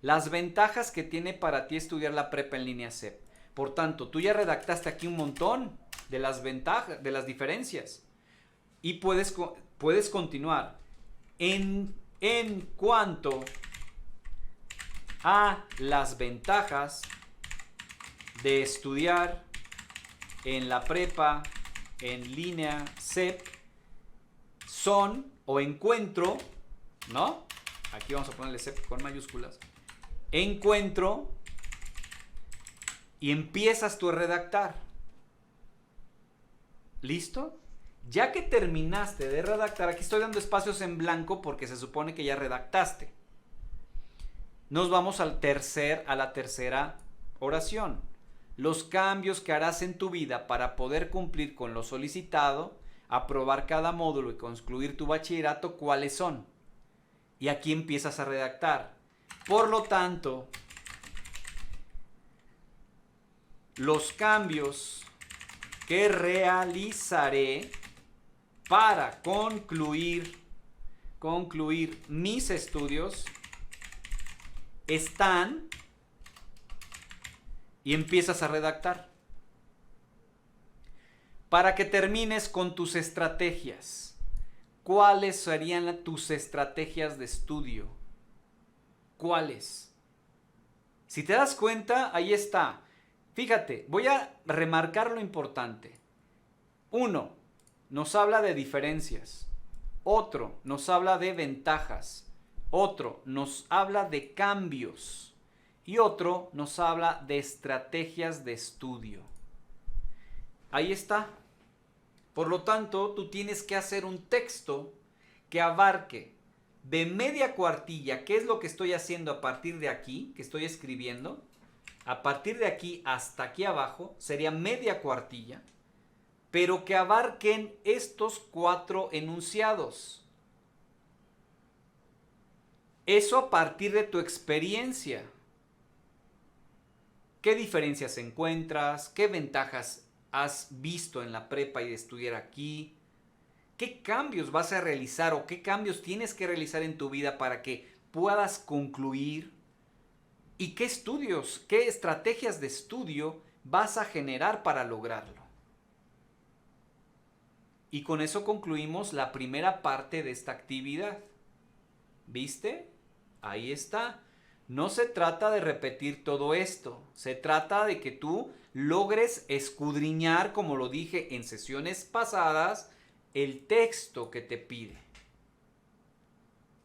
Las ventajas que tiene para ti estudiar la Prepa en Línea C. Por tanto, tú ya redactaste aquí un montón de las ventajas, de las diferencias. Y puedes continuar. En cuanto a las ventajas de estudiar en la prepa en línea SEP son o encuentro, ¿no? Aquí vamos a ponerle SEP con mayúsculas. Encuentro y empiezas tú a redactar. ¿Listo? Ya que terminaste de redactar, aquí estoy dando espacios en blanco porque se supone que ya redactaste. Nos vamos a la tercera oración. Los cambios que harás en tu vida para poder cumplir con lo solicitado, aprobar cada módulo y concluir tu bachillerato, ¿cuáles son? Y aquí empiezas a redactar. Por lo tanto, los cambios que realizaré para concluir mis estudios están, y empiezas a redactar para que termines con tus estrategias. ¿Cuáles serían tus estrategias de estudio? ¿Cuáles? Si te das cuenta, ahí está. Fíjate, voy a remarcar lo importante. 1. Nos habla de diferencias. Otro nos habla de ventajas. Otro nos habla de cambios. Y otro nos habla de estrategias de estudio. Ahí está. Por lo tanto, tú tienes que hacer un texto que abarque de media cuartilla, que es lo que estoy haciendo a partir de aquí, que estoy escribiendo. A partir de aquí hasta aquí abajo sería media cuartilla, pero que abarquen estos 4 enunciados. Eso a partir de tu experiencia. ¿Qué diferencias encuentras? ¿Qué ventajas has visto en la prepa y de estudiar aquí? ¿Qué cambios vas a realizar o qué cambios tienes que realizar en tu vida para que puedas concluir? ¿Y qué estudios, qué estrategias de estudio vas a generar para lograrlo? Y con eso concluimos la primera parte de esta actividad. ¿Viste? Ahí está. No se trata de repetir todo esto, se trata de que tú logres escudriñar, como lo dije en sesiones pasadas, el texto que te pide.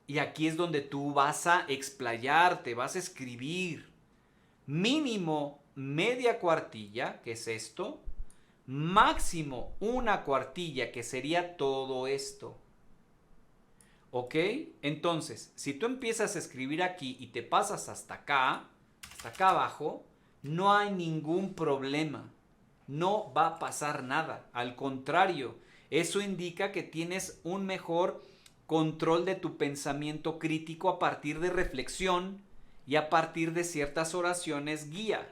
Y aquí es donde tú vas a explayarte, vas a escribir mínimo media cuartilla, que es esto, máximo una cuartilla, que sería todo esto. ¿Ok? Entonces, si tú empiezas a escribir aquí y te pasas hasta acá abajo, no hay ningún problema. No va a pasar nada. Al contrario, eso indica que tienes un mejor control de tu pensamiento crítico a partir de reflexión y a partir de ciertas oraciones guía.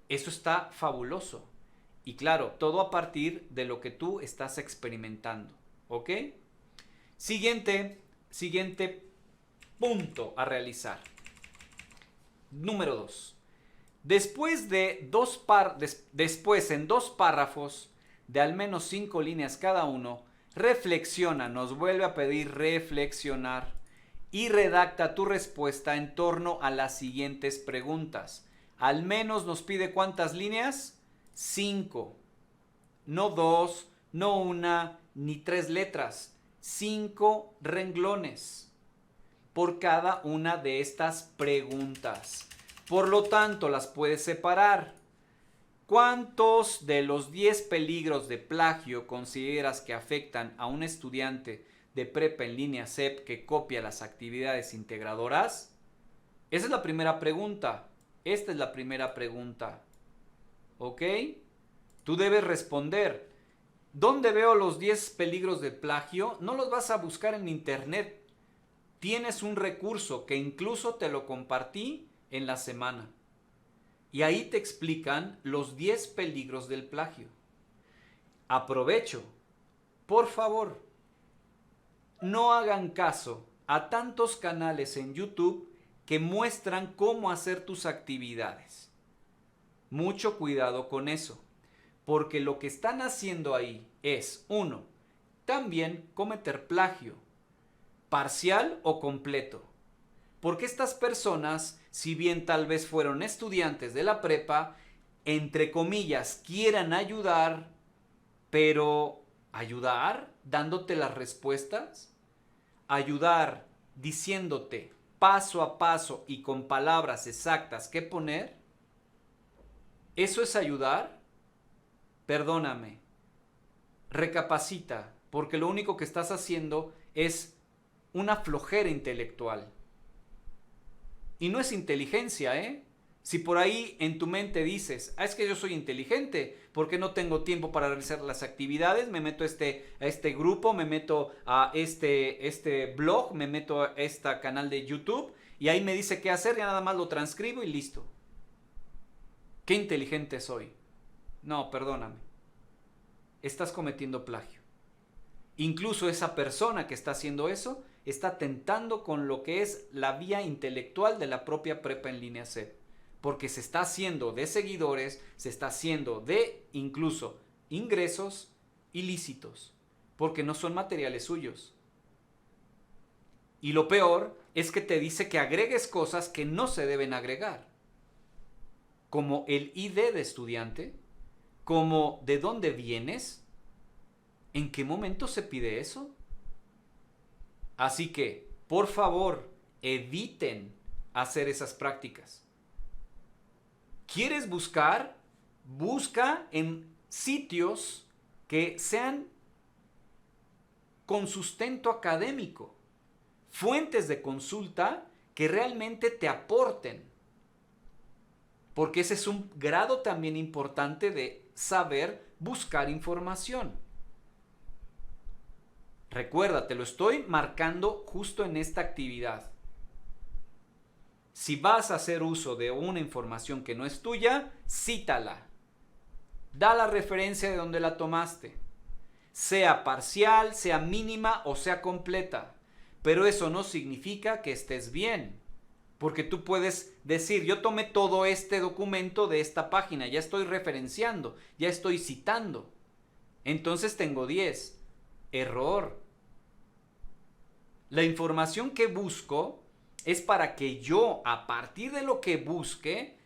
Eso está fabuloso. Y claro, todo a partir de lo que tú estás experimentando. ¿Ok? Siguiente punto a realizar. Número 2. Después en 2 párrafos de al menos 5 líneas cada uno, reflexiona, nos vuelve a pedir reflexionar y redacta tu respuesta en torno a las siguientes preguntas. Al menos nos pide ¿cuántas líneas? 5. No 2, no 1, ni 3 letras. 5 renglones por cada una de estas preguntas. Por lo tanto, las puedes separar. ¿Cuántos de los 10 peligros de plagio consideras que afectan a un estudiante de prepa en línea SEP que copia las actividades integradoras? Esa es la primera pregunta. Esta es la primera pregunta. ¿Ok? Tú debes responder. ¿Dónde veo los 10 peligros de plagio? No los vas a buscar en internet. Tienes un recurso que incluso te lo compartí en la semana. Y ahí te explican los 10 peligros del plagio. Aprovecho. Por favor, no hagan caso a tantos canales en YouTube que muestran cómo hacer tus actividades. Mucho cuidado con eso, porque lo que están haciendo ahí es, uno, también cometer plagio, parcial o completo. Porque estas personas, si bien tal vez fueron estudiantes de la prepa, entre comillas, quieran ayudar, pero ayudar dándote las respuestas, ayudar diciéndote paso a paso y con palabras exactas qué poner, ¿eso es ayudar? Perdóname, recapacita, porque lo único que estás haciendo es una flojera intelectual. Y no es inteligencia, ¿eh? Si por ahí en tu mente dices, es que yo soy inteligente, porque no tengo tiempo para realizar las actividades, me meto a este grupo, me meto a este blog, me meto a este canal de YouTube, y ahí me dice qué hacer, ya nada más lo transcribo y listo. ¿Qué inteligente soy? No, perdóname. Estás cometiendo plagio. Incluso esa persona que está haciendo eso está atentando con lo que es la vía intelectual de la propia prepa en línea C. Porque se está haciendo de seguidores, se está haciendo de incluso ingresos ilícitos, porque no son materiales suyos. Y lo peor es que te dice que agregues cosas que no se deben agregar, como el ID de estudiante, como de dónde vienes. ¿En qué momento se pide eso? Así que, por favor, eviten hacer esas prácticas. ¿Quieres buscar? Busca en sitios que sean con sustento académico, fuentes de consulta que realmente te aporten, porque ese es un grado también importante de saber buscar información. Recuerda, te lo estoy marcando justo en esta actividad. Si vas a hacer uso de una información que no es tuya, cítala. Da la referencia de donde la tomaste. Sea parcial, sea mínima o sea completa. Pero eso no significa que estés bien. Porque tú puedes decir, yo tomé todo este documento de esta página, ya estoy referenciando, ya estoy citando. Entonces tengo 10. Error. La información que busco es para que yo, a partir de lo que busque,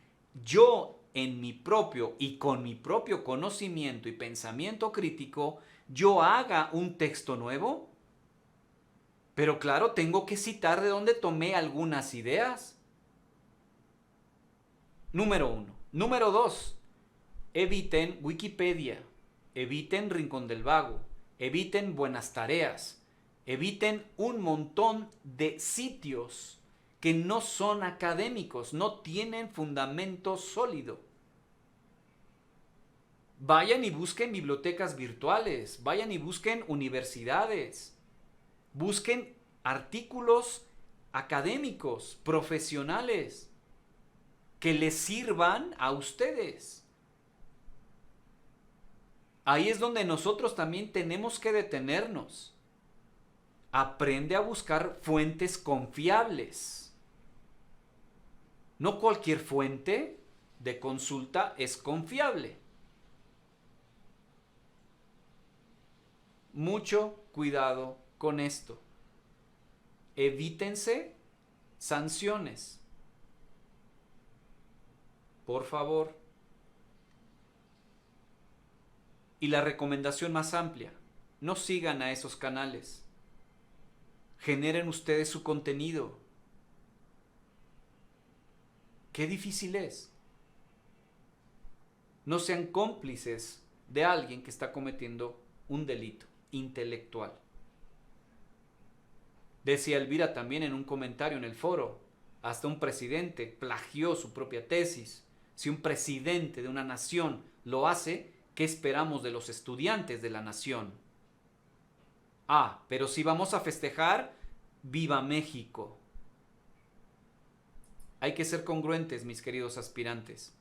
yo en mi propio y con mi propio conocimiento y pensamiento crítico, yo haga un texto nuevo. Pero claro, tengo que citar de dónde tomé algunas ideas. Número 1. Número 2. Eviten Wikipedia. Eviten Rincón del Vago. Eviten Buenas Tareas. Eviten un montón de sitios que no son académicos, no tienen fundamento sólido. Vayan y busquen bibliotecas virtuales, vayan y busquen universidades, busquen artículos académicos, profesionales, que les sirvan a ustedes. Ahí es donde nosotros también tenemos que detenernos. Aprende a buscar fuentes confiables. No cualquier fuente de consulta es confiable. Mucho cuidado con esto. Evítense sanciones. Por favor. Y la recomendación más amplia, no sigan a esos canales. Generen ustedes su contenido. Qué difícil es. No sean cómplices de alguien que está cometiendo un delito intelectual. Decía Elvira también en un comentario en el foro, hasta un presidente plagió su propia tesis. Si un presidente de una nación lo hace, ¿qué esperamos de los estudiantes de la nación? Ah, pero si vamos a festejar, ¡viva México! Hay que ser congruentes, mis queridos aspirantes.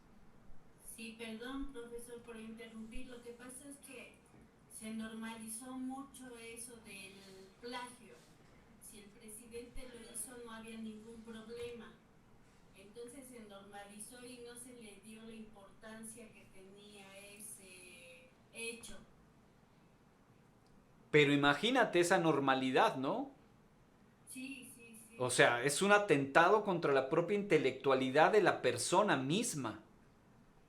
Sí, perdón, profesor, por interrumpir. Lo que pasa es que se normalizó mucho eso del plagio. Si el presidente lo hizo, no había ningún problema. Entonces se normalizó normalizó y no se le dio la importancia que tenía ese hecho. Pero imagínate esa normalidad, ¿no? Sí, sí, sí. O sea, es un atentado contra la propia intelectualidad de la persona misma.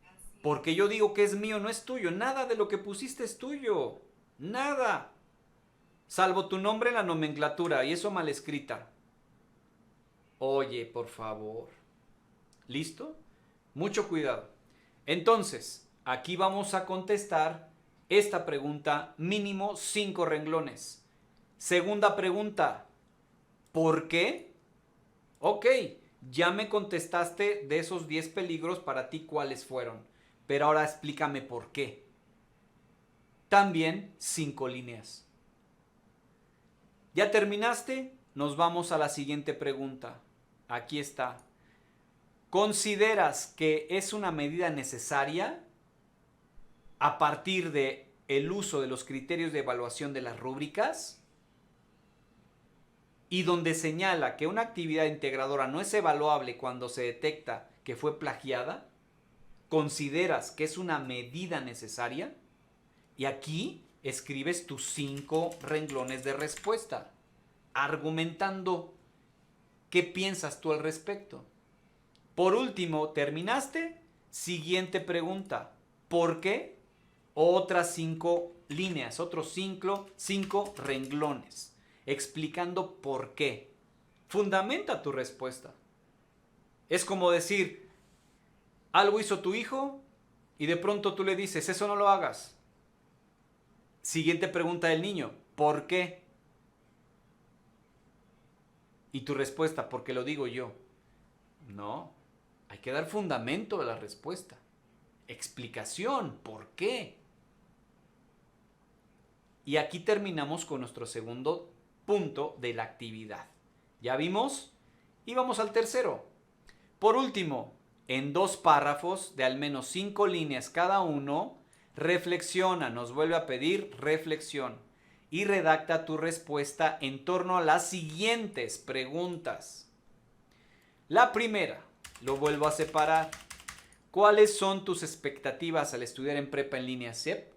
Así Porque yo digo que es mío, no es tuyo. Nada de lo que pusiste es tuyo. Nada. Salvo tu nombre en la nomenclatura, y eso mal escrita. Oye, por favor. ¿Listo? Mucho cuidado. Entonces, aquí vamos a contestar esta pregunta, mínimo 5 renglones. Segunda pregunta, ¿por qué? Ok, ya me contestaste de esos 10 peligros, para ti cuáles fueron. Pero ahora explícame por qué. También 5 líneas. ¿Ya terminaste? Nos vamos a la siguiente pregunta. Aquí está. ¿Consideras que es una medida necesaria a partir de el uso de los criterios de evaluación de las rúbricas? Y donde señala que una actividad integradora no es evaluable cuando se detecta que fue plagiada, ¿consideras que es una medida necesaria? Y aquí escribes tus 5 renglones de respuesta, argumentando qué piensas tú al respecto. Por último, ¿terminaste? Siguiente pregunta. ¿Por qué? Otras 5 líneas, otros 5 renglones, explicando por qué. Fundamenta tu respuesta. Es como decir, algo hizo tu hijo y de pronto tú le dices, eso no lo hagas. Siguiente pregunta del niño, ¿por qué? Y tu respuesta, porque lo digo yo. No, hay que dar fundamento a la respuesta. Explicación, ¿por qué? Y aquí terminamos con nuestro segundo punto de la actividad. ¿Ya vimos? Y vamos al tercero. Por último, en 2 párrafos de al menos 5 líneas cada uno, reflexiona, nos vuelve a pedir reflexión y redacta tu respuesta en torno a las siguientes preguntas. La primera, lo vuelvo a separar. ¿Cuáles son tus expectativas al estudiar en prepa en línea SEP?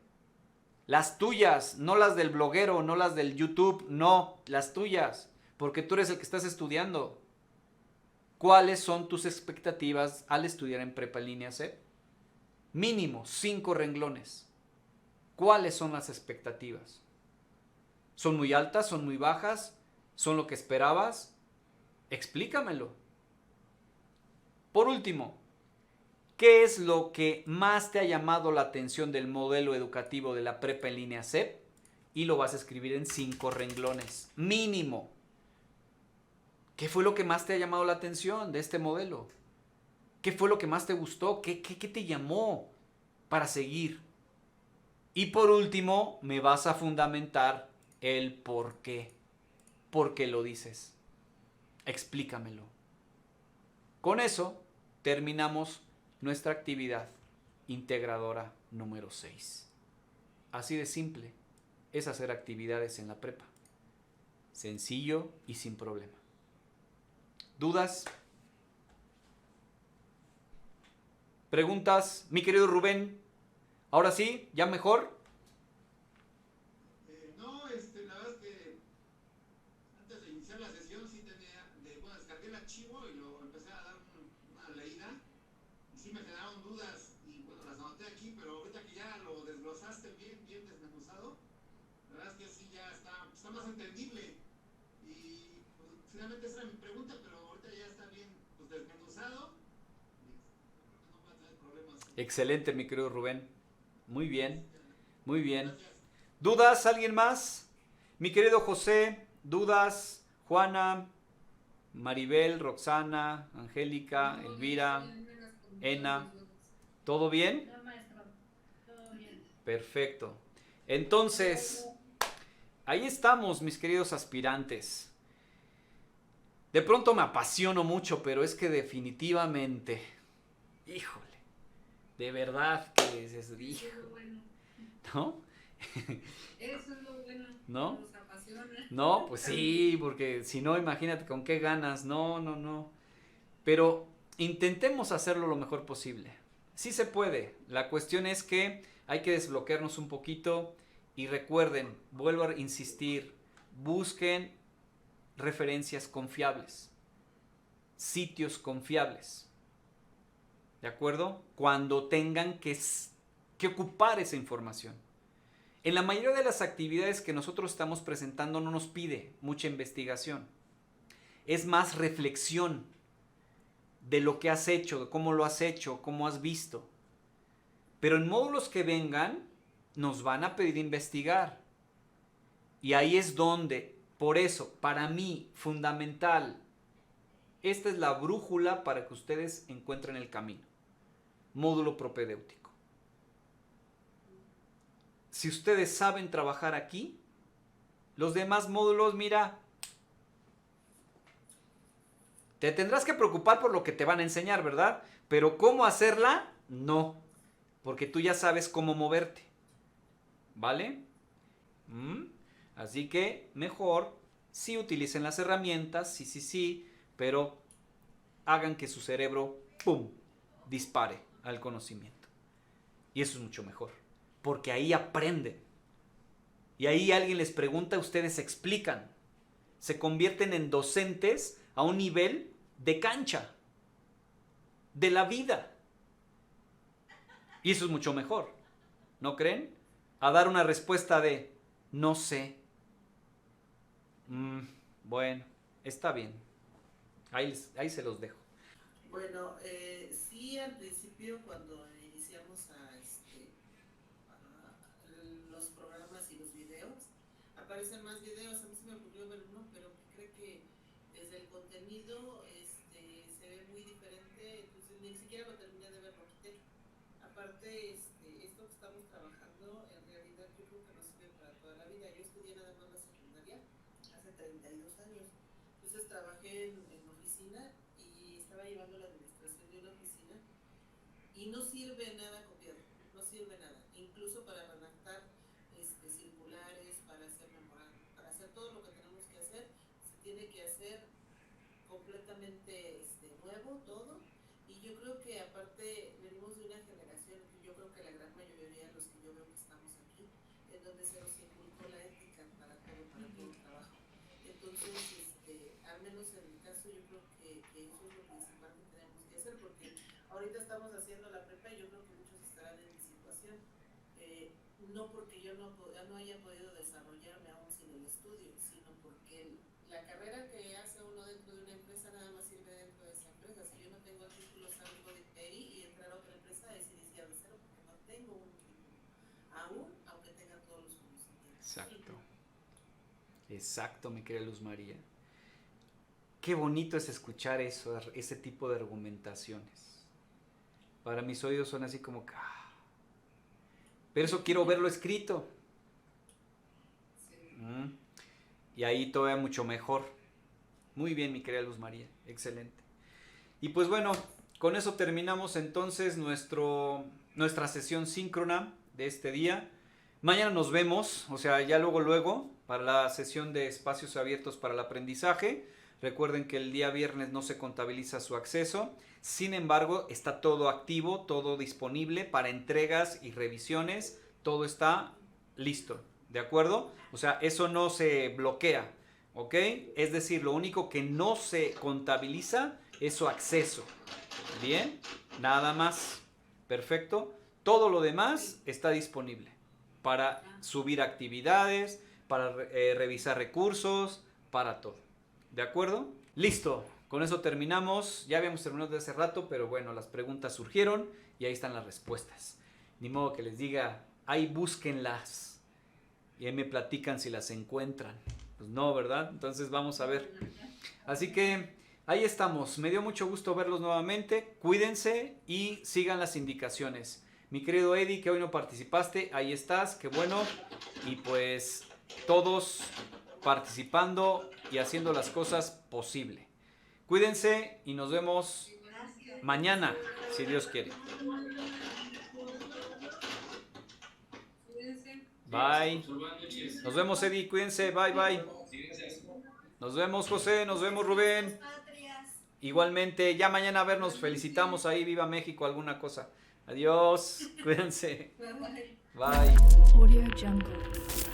Las tuyas, no las del bloguero, no las del YouTube, no, las tuyas, porque tú eres el que estás estudiando. ¿Cuáles son tus expectativas al estudiar en prepa en línea SEP? Mínimo 5 renglones. ¿Cuáles son las expectativas? ¿Son muy altas? ¿Son muy bajas? ¿Son lo que esperabas? Explícamelo. Por último, ¿qué es lo que más te ha llamado la atención del modelo educativo de la prepa en línea SEP? Y lo vas a escribir en 5 renglones. Mínimo. ¿Qué fue lo que más te ha llamado la atención de este modelo? ¿Qué fue lo que más te gustó? ¿Qué te llamó para seguir? Y por último, me vas a fundamentar el por qué. ¿Por qué lo dices? Explícamelo. Con eso terminamos nuestra actividad integradora número 6. Así de simple es hacer actividades en la prepa. Sencillo y sin problema. ¿Dudas? ¿Preguntas? Mi querido Rubén, ahora sí, ¿ya mejor? No, la verdad es que antes de iniciar la sesión sí tenía, bueno, descargué el archivo y lo empecé a dar una leída y sí me generaron dudas y bueno, las anoté aquí, pero ahorita que ya lo desglosaste bien desmenuzado, la verdad es que sí ya está más entendible y pues, finalmente esa era mi pregunta, pero ahorita ya está bien pues, desmenuzado y no va a tener problemas. Excelente, mi querido Rubén. Muy bien, muy bien. Gracias. ¿Dudas? ¿Alguien más? Mi querido José, ¿dudas? Juana, Maribel, Roxana, Angélica, Elvira, Ena. ¿Todo bien? No, maestro, todo bien. Perfecto. Entonces, ahí estamos, mis queridos aspirantes. De pronto me apasiono mucho, pero es que definitivamente, híjole, de verdad que es Eso hijo, es lo bueno. ¿no? Eso es lo bueno. ¿No? Nos apasiona. No, pues sí, porque si no, imagínate con qué ganas. No. Pero intentemos hacerlo lo mejor posible. Sí se puede. La cuestión es que hay que desbloquearnos un poquito y recuerden, vuelvo a insistir, busquen referencias confiables, sitios confiables. ¿De acuerdo? Cuando tengan que ocupar esa información. En la mayoría de las actividades que nosotros estamos presentando no nos pide mucha investigación. Es más reflexión de lo que has hecho, de cómo lo has hecho, cómo has visto. Pero en módulos que vengan, nos van a pedir investigar. Y ahí es donde, por eso, para mí, fundamental, esta es la brújula para que ustedes encuentren el camino. Módulo propedéutico. Si ustedes saben trabajar aquí, los demás módulos, mira, te tendrás que preocupar por lo que te van a enseñar, ¿verdad? Pero cómo hacerla, no, porque tú ya sabes cómo moverte, ¿vale? Así que mejor sí utilicen las herramientas, sí, pero hagan que su cerebro, ¡pum!, dispare al conocimiento. Y eso es mucho mejor, porque ahí aprenden. Y ahí alguien les pregunta, ustedes explican. Se convierten en docentes a un nivel de cancha, de la vida. Y eso es mucho mejor, ¿no creen? A dar una respuesta de, no sé. Bueno, está bien. Ahí se los dejo. Bueno, sí, al principio cuando iniciamos a los programas y los videos, aparecen más videos. A mí se me ocurrió ver uno, pero creo que desde el contenido se ve muy diferente, entonces ni siquiera lo terminé de ver, lo quité. Aparte, esto que estamos trabajando, en realidad yo creo que nos sirve para toda la vida. Yo estudié nada más la secundaria hace 32 años, entonces trabajé en oficina y estaba llevando la administración de una oficina y no sirve nada copiar, no sirve nada, incluso para redactar circulares, para hacer memorandos, para hacer todo lo que tenemos que hacer, se tiene que hacer completamente nuevo todo. Y yo creo que aparte venimos de una generación, yo creo que la gran mayoría de los que yo veo que estamos aquí, en donde se nos inculcó la ética para todo el trabajo. Entonces, al menos en mi caso, yo creo que eso es lo principal que tenemos que hacer, porque ahorita estamos haciendo la prepa y yo creo que muchos estarán en mi situación. No porque yo no haya podido desarrollarme aún sin el estudio, sino porque la carrera que hace uno dentro de una empresa nada más sirve dentro de esa empresa. Si yo no tengo el título, salgo de ahí y entrar a otra empresa es iniciar de cero, porque no tengo un título aún, aunque tenga todos los conocimientos. Exacto, mi querida Luz María. Qué bonito es escuchar eso, ese tipo de argumentaciones. Para mis oídos son así como que... Pero eso quiero verlo escrito. Y ahí todavía mucho mejor. Muy bien, mi querida Luz María. Excelente. Y pues bueno, con eso terminamos entonces nuestra sesión síncrona de este día. Mañana nos vemos, o sea, ya luego, para la sesión de espacios abiertos para el aprendizaje. Recuerden que el día viernes no se contabiliza su acceso. Sin embargo, está todo activo, todo disponible para entregas y revisiones. Todo está listo, ¿de acuerdo? O sea, eso no se bloquea, ¿ok? Es decir, lo único que no se contabiliza es su acceso. ¿Bien? Nada más. Perfecto. Todo lo demás está disponible para subir actividades, para revisar recursos, para todo. ¿De acuerdo? Listo. Con eso terminamos. Ya habíamos terminado de hace rato, pero bueno, las preguntas surgieron y ahí están las respuestas. Ni modo que les diga, ahí búsquenlas y ahí me platican si las encuentran. Pues no, ¿verdad? Entonces vamos a ver. Así que ahí estamos. Me dio mucho gusto verlos nuevamente. Cuídense y sigan las indicaciones. Mi querido Eddie, que hoy no participaste, ahí estás, qué bueno. Y pues todos participando y haciendo las cosas posible. Cuídense y nos vemos mañana, si Dios quiere. Bye. Nos vemos, Eddie. Cuídense. Bye, bye. Nos vemos, José. Nos vemos, Rubén. Igualmente, ya mañana a vernos felicitamos ahí, viva México, alguna cosa. Adiós, cuídense. Bye bye. Bye. Audio Jungle.